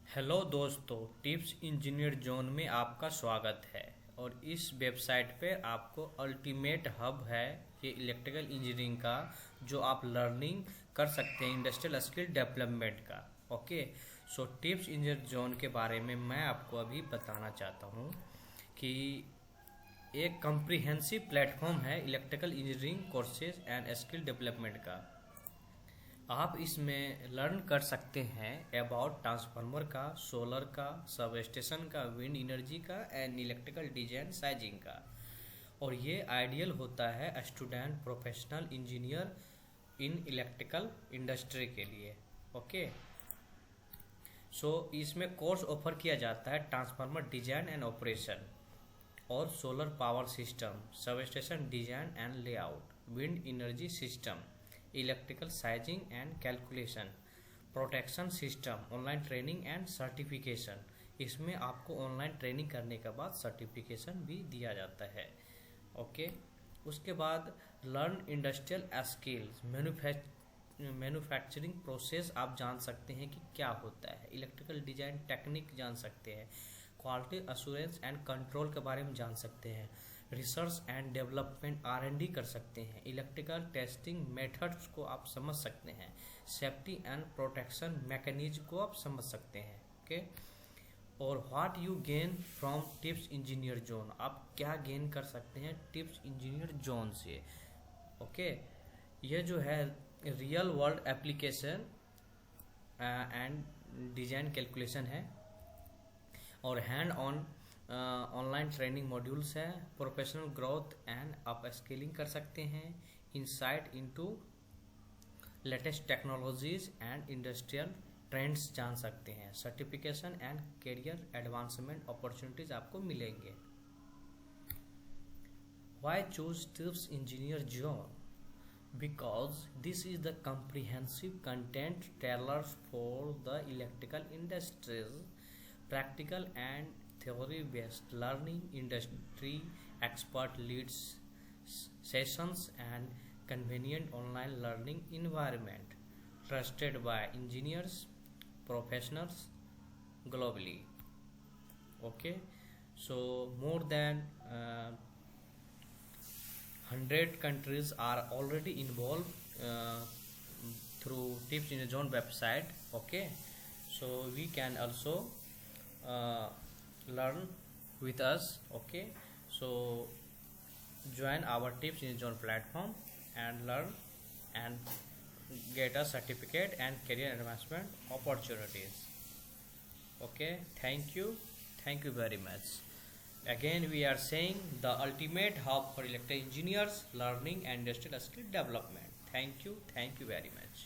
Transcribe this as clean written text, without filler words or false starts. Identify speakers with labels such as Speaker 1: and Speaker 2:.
Speaker 1: Hello दोस्तों, tips engineer zone में आपका स्वागत है। और इस वेबसाइट पे आपको अल्टीमेट हब है ये इलेक्ट्रिकल इंजीनियरिंग का, जो आप लर्निंग कर सकते हैं इंडस्ट्रियल स्किल डेवलपमेंट का। ओके, सो टिप्स इंजीनियर जोन के बारे में मैं आपको अभी बताना चाहता हूँ कि एक कम्प्रिहेंसिव प्लेटफॉर्म है electrical engineering courses and skill development का। आप इसमें लर्न कर सकते हैं अबाउट ट्रांसफार्मर का, सोलर का, सब स्टेशन का, विंड एनर्जी का एंड इलेक्ट्रिकल डिजाइन साइजिंग का। और ये आइडियल होता है student professional engineer in electrical industry के लिए। ओके, सो इसमें कोर्स ऑफर किया जाता है ट्रांसफार्मर डिजाइन एंड ऑपरेशन और solar power system, sub station design and layout, wind energy system, electrical sizing and calculation, protection system, online training and certification. इसमें आपको online training करने के बाद सर्टिफिकेशन भी दिया जाता है। ओके, उसके बाद learn industrial skills, manufacturing process आप जान सकते हैं कि क्या होता है, इलेक्ट्रिकल डिजाइन टेक्निक जान सकते हैं, क्वालिटी अश्योरेंस एंड कंट्रोल के बारे में जान सकते हैं, रिसर्च एंड डेवलपमेंट R&D कर सकते हैं, इलेक्ट्रिकल टेस्टिंग मेथड्स को आप समझ सकते हैं, सेफ्टी एंड प्रोटेक्शन मैकेनिज्म को आप समझ सकते हैं। ओके, और what you gain from tips engineer zone, आप क्या गेन कर सकते हैं टिप्स इंजीनियर जोन से। ओके, ये जो है real world application and design calculation है और hand on online training modules है, professional growth and up scaling कर सकते हैं, insight into latest technologies and industrial trends जान सकते हैं, certification and career advancement opportunities आपको मिलेंगे। Why choose tips engineer zone? Because this is the comprehensive content tailored for the electrical industries, practical and theory-based learning, industry expert leads sessions and convenient online learning environment, trusted by engineers, professionals globally. Okay, so more than 100 countries are already involved through Tips in a Zone website. Okay, so we can also learn with us. Okay, so join our Tips in a Zone platform and learn and get a certificate and career advancement opportunities. Okay, thank you very much. Again, we are saying the ultimate hub for electrical engineers, learning and industrial skill development. Thank you very much.